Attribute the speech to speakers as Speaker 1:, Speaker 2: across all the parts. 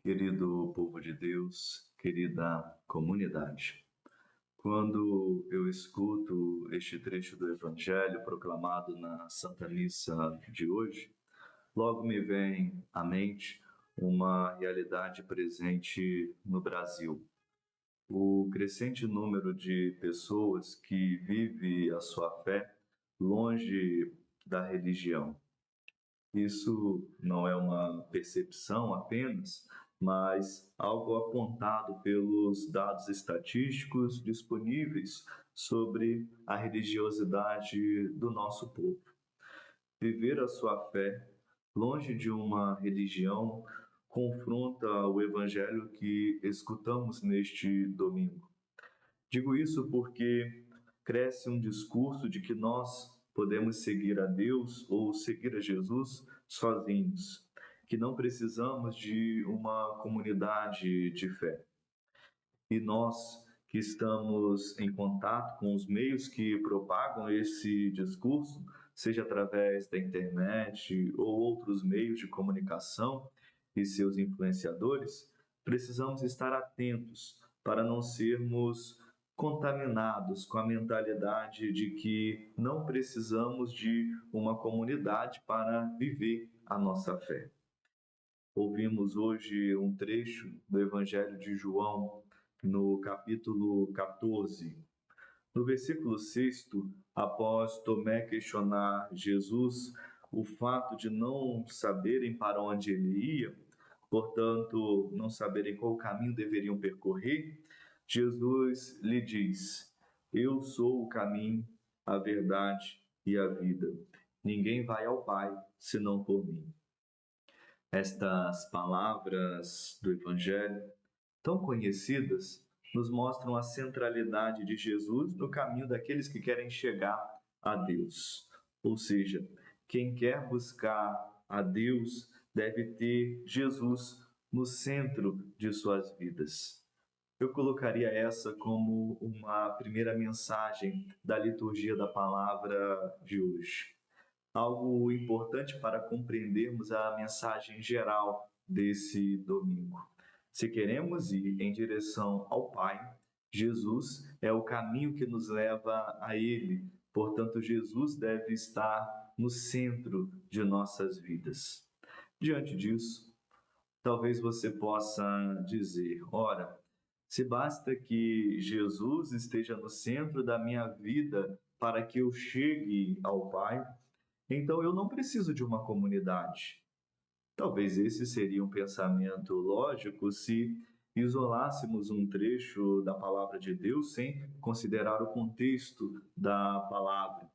Speaker 1: Querido povo de Deus, querida comunidade, quando eu escuto este trecho do Evangelho proclamado na Santa Missa de hoje, logo me vem à mente uma realidade presente no Brasil. O crescente número de pessoas que vive a sua fé longe da religião. Isso não é uma percepção apenas, mas algo apontado pelos dados estatísticos disponíveis sobre a religiosidade do nosso povo. Viver a sua fé longe de uma religião confronta o evangelho que escutamos neste domingo. Digo isso porque cresce um discurso de que nós podemos seguir a Deus ou seguir a Jesus sozinhos, que não precisamos de uma comunidade de fé. E nós que estamos em contato com os meios que propagam esse discurso, seja através da internet ou outros meios de comunicação e seus influenciadores, precisamos estar atentos para não sermos contaminados com a mentalidade de que não precisamos de uma comunidade para viver a nossa fé. Ouvimos hoje um trecho do Evangelho de João, no capítulo 14. No versículo 6, após Tomé questionar Jesus o fato de não saberem para onde ele ia, portanto, não saberem qual caminho deveriam percorrer, Jesus lhe diz: Eu sou o caminho, a verdade e a vida. Ninguém vai ao Pai senão por mim. Estas palavras do Evangelho, tão conhecidas, nos mostram a centralidade de Jesus no caminho daqueles que querem chegar a Deus. Ou seja, quem quer buscar a Deus deve ter Jesus no centro de suas vidas. Eu colocaria essa como uma primeira mensagem da liturgia da palavra de hoje. Algo importante para compreendermos a mensagem geral desse domingo. Se queremos ir em direção ao Pai, Jesus é o caminho que nos leva a Ele. Portanto, Jesus deve estar no centro de nossas vidas. Diante disso, talvez você possa dizer: ora, se basta que Jesus esteja no centro da minha vida para que eu chegue ao Pai, então eu não preciso de uma comunidade. Talvez esse seria um pensamento lógico se isolássemos um trecho da palavra de Deus sem considerar o contexto da palavra.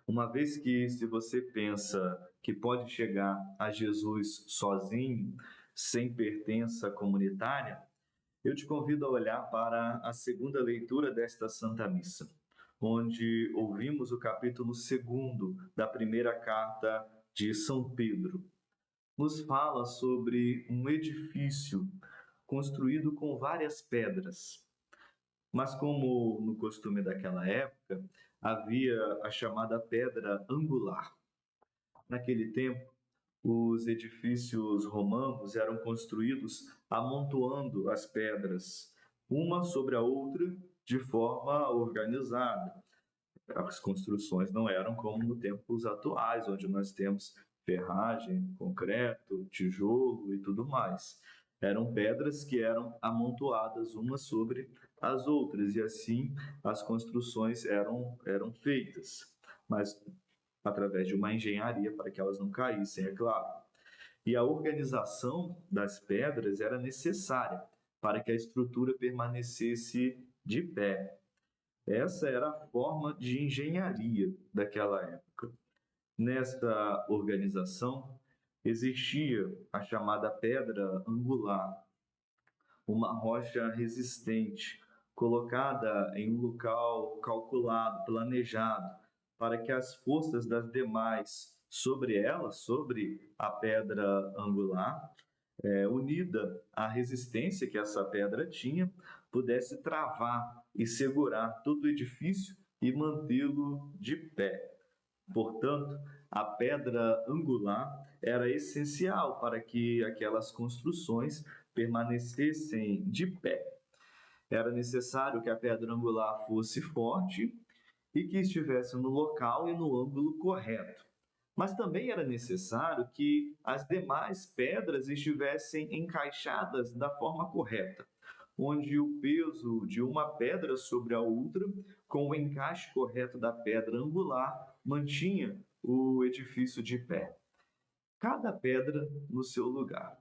Speaker 1: Uma vez que, se você pensa que pode chegar a Jesus sozinho, sem pertença comunitária, eu te convido a olhar para a segunda leitura desta Santa Missa, onde ouvimos o capítulo 2 da primeira carta de São Pedro. Nos fala sobre um edifício construído com várias pedras. Mas como no costume daquela época, havia a chamada pedra angular. Naquele tempo, os edifícios romanos eram construídos amontoando as pedras, uma sobre a outra, de forma organizada. As construções não eram como nos tempos atuais, onde nós temos ferragem, concreto, tijolo e tudo mais. Eram pedras que eram amontoadas umas sobre as outras, e assim as construções eram feitas, mas através de uma engenharia para que elas não caíssem, é claro. E a organização das pedras era necessária para que a estrutura permanecesse de pé. Essa era a forma de engenharia daquela época. Nesta organização existia a chamada pedra angular, uma rocha resistente, colocada em um local calculado, planejado, para que as forças das demais sobre ela, sobre a pedra angular, unida à resistência que essa pedra tinha, pudesse travar e segurar todo o edifício e mantê-lo de pé. Portanto, A pedra angular era essencial para que aquelas construções permanecessem de pé. Era necessário que a pedra angular fosse forte e que estivesse no local e no ângulo correto. Mas também era necessário que as demais pedras estivessem encaixadas da forma correta, onde o peso de uma pedra sobre a outra, com o encaixe correto da pedra angular, mantinha o edifício de pé. Cada pedra no seu lugar.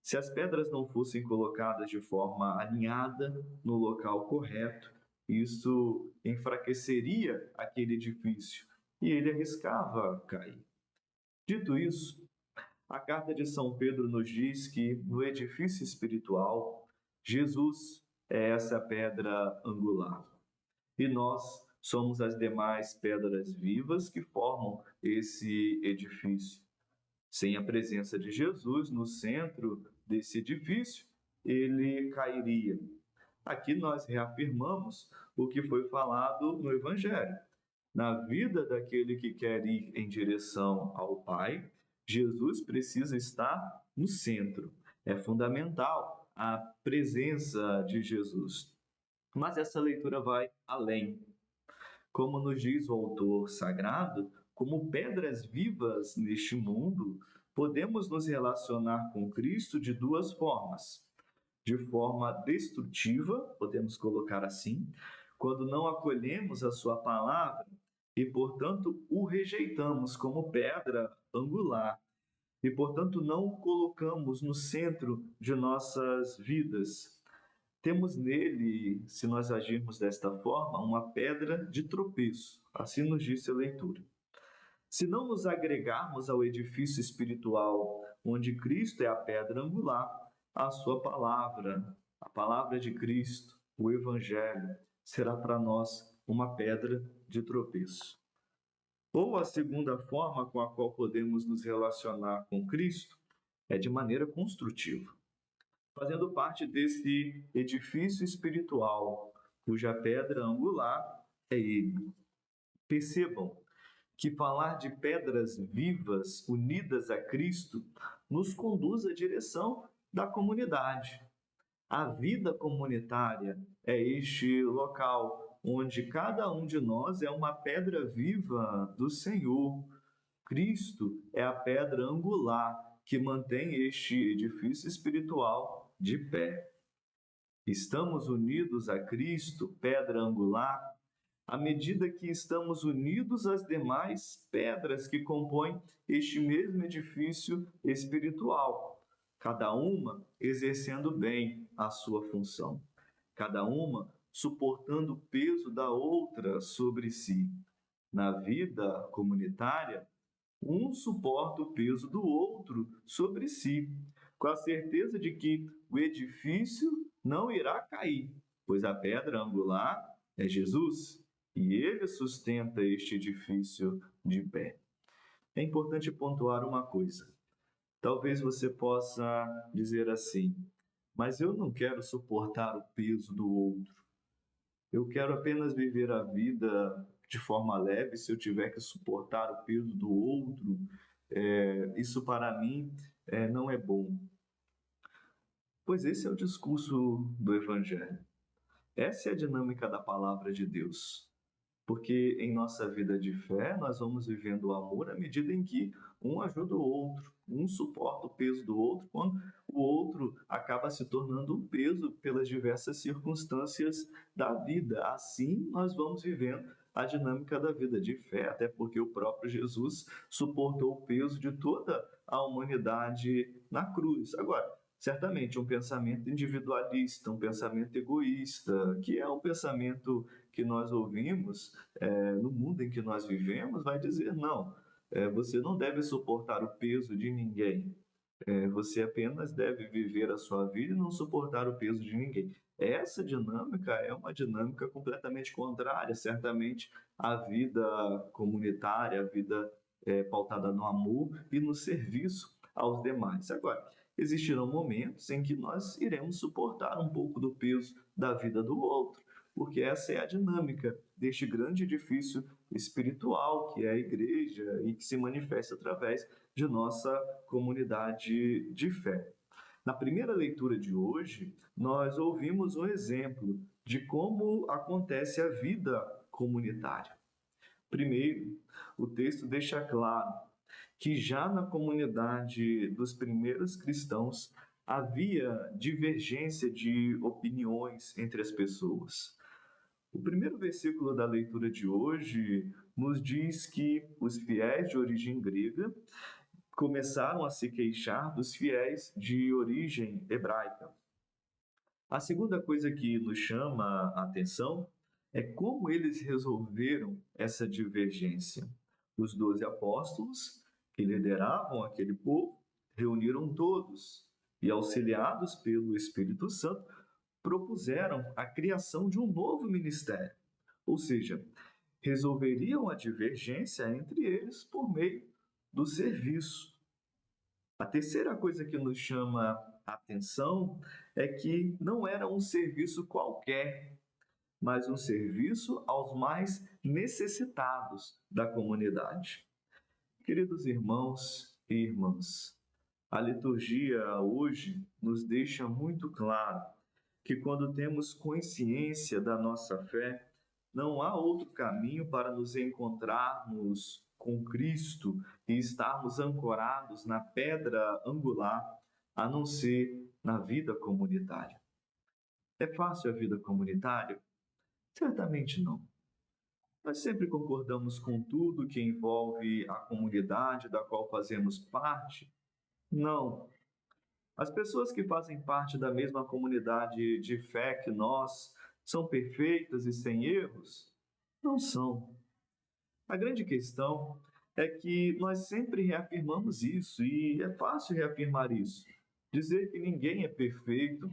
Speaker 1: Se as pedras não fossem colocadas de forma alinhada no local correto, isso enfraqueceria aquele edifício e ele arriscava cair. Dito isso, a carta de São Pedro nos diz que no edifício espiritual, Jesus é essa pedra angular e nós somos as demais pedras vivas que formam esse edifício. Sem a presença de Jesus no centro desse edifício, ele cairia. Aqui nós reafirmamos o que foi falado no Evangelho. Na vida daquele que quer ir em direção ao Pai, Jesus precisa estar no centro. É fundamental a presença de Jesus. Mas essa leitura vai além. Como nos diz o autor sagrado, como pedras vivas neste mundo, podemos nos relacionar com Cristo de duas formas. De forma destrutiva, podemos colocar assim, quando não acolhemos a sua palavra e, portanto, o rejeitamos como pedra angular e, portanto, não o colocamos no centro de nossas vidas. Temos nele, se nós agirmos desta forma, uma pedra de tropeço, assim nos diz a leitura. Se não nos agregarmos ao edifício espiritual, onde Cristo é a pedra angular, a sua palavra, a palavra de Cristo, o Evangelho, será para nós uma pedra de tropeço. Ou a segunda forma com a qual podemos nos relacionar com Cristo é de maneira construtiva, fazendo parte desse edifício espiritual, cuja pedra angular é Ele. Percebam que falar de pedras vivas unidas a Cristo nos conduz à direção da comunidade. A vida comunitária é este local onde cada um de nós é uma pedra viva do Senhor. Cristo é a pedra angular que mantém este edifício espiritual de pé. Estamos unidos a Cristo, pedra angular, à medida que estamos unidos às demais pedras que compõem este mesmo edifício espiritual, cada uma exercendo bem a sua função, cada uma suportando o peso da outra sobre si. Na vida comunitária, um suporta o peso do outro sobre si, com a certeza de que o edifício não irá cair, pois a pedra angular é Jesus e ele sustenta este edifício de pé. É importante pontuar uma coisa. Talvez você possa dizer assim, mas eu não quero suportar o peso do outro. Eu quero apenas viver a vida de forma leve. Se eu tiver que suportar o peso do outro, isso para mim não é bom. Pois esse é o discurso do Evangelho. Essa é a dinâmica da palavra de Deus. Porque em nossa vida de fé, nós vamos vivendo o amor à medida em que um ajuda o outro, um suporta o peso do outro, quando o outro acaba se tornando um peso pelas diversas circunstâncias da vida. Assim, nós vamos vivendo a dinâmica da vida de fé, até porque o próprio Jesus suportou o peso de toda a humanidade na cruz. Agora, certamente um pensamento individualista, um pensamento egoísta, que é um pensamento que nós ouvimos no mundo em que nós vivemos, vai dizer não, você não deve suportar o peso de ninguém, você apenas deve viver a sua vida e não suportar o peso de ninguém. Essa dinâmica é uma dinâmica completamente contrária, certamente, à vida comunitária, à vida pautada no amor e no serviço aos demais. Agora, existirão momentos em que nós iremos suportar um pouco do peso da vida do outro. porque essa é a dinâmica deste grande edifício espiritual que é a igreja e que se manifesta através de nossa comunidade de fé. Na primeira leitura de hoje, nós ouvimos um exemplo de como acontece a vida comunitária. Primeiro, o texto deixa claro que já na comunidade dos primeiros cristãos havia divergência de opiniões entre as pessoas. O primeiro versículo da leitura de hoje nos diz que os fiéis de origem grega começaram a se queixar dos fiéis de origem hebraica. A segunda coisa que nos chama a atenção é como eles resolveram essa divergência. Os 12 apóstolos, que lideravam aquele povo, reuniram todos e, auxiliados pelo Espírito Santo, propuseram a criação de um novo ministério, ou seja, resolveriam a divergência entre eles por meio do serviço. A terceira coisa que nos chama a atenção é que não era um serviço qualquer, mas um serviço aos mais necessitados da comunidade. Queridos irmãos e irmãs, a liturgia hoje nos deixa muito claro que quando temos consciência da nossa fé, não há outro caminho para nos encontrarmos com Cristo e estarmos ancorados na pedra angular, a não ser na vida comunitária. É fácil a vida comunitária? Certamente não. Nós sempre concordamos com tudo que envolve a comunidade da qual fazemos parte? Não. As pessoas que fazem parte da mesma comunidade de fé que nós são perfeitas e sem erros? Não são. A grande questão é que nós sempre reafirmamos isso, e é fácil reafirmar isso. Dizer que ninguém é perfeito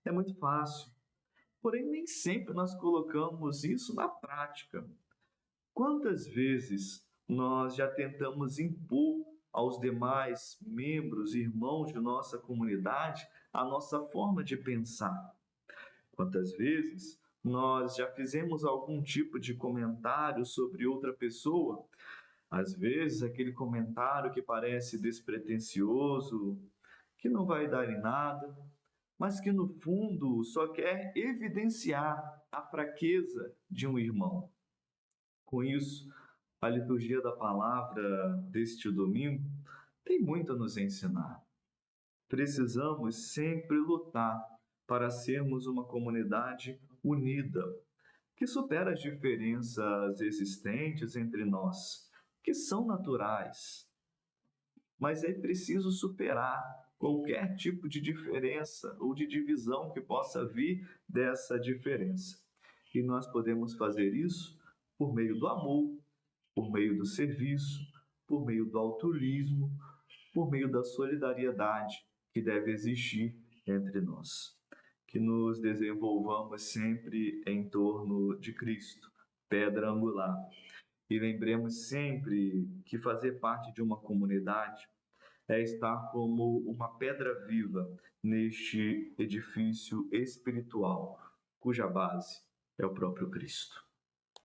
Speaker 1: é muito fácil. Porém, nem sempre nós colocamos isso na prática. Quantas vezes nós já tentamos impor aos demais membros, irmãos de nossa comunidade, a nossa forma de pensar? Quantas vezes nós já fizemos algum tipo de comentário sobre outra pessoa? Às vezes, aquele comentário que parece despretensioso, que não vai dar em nada, mas que no fundo só quer evidenciar a fraqueza de um irmão. Com isso, a liturgia da palavra deste domingo tem muito a nos ensinar. Precisamos sempre lutar para sermos uma comunidade unida, que supera as diferenças existentes entre nós, que são naturais. Mas é preciso superar qualquer tipo de diferença ou de divisão que possa vir dessa diferença. E nós podemos fazer isso por meio do amor, por meio do serviço, por meio do altruísmo, por meio da solidariedade que deve existir entre nós. Que nos desenvolvamos sempre em torno de Cristo, pedra angular. E lembremos sempre que fazer parte de uma comunidade é estar como uma pedra viva neste edifício espiritual, cuja base é o próprio Cristo.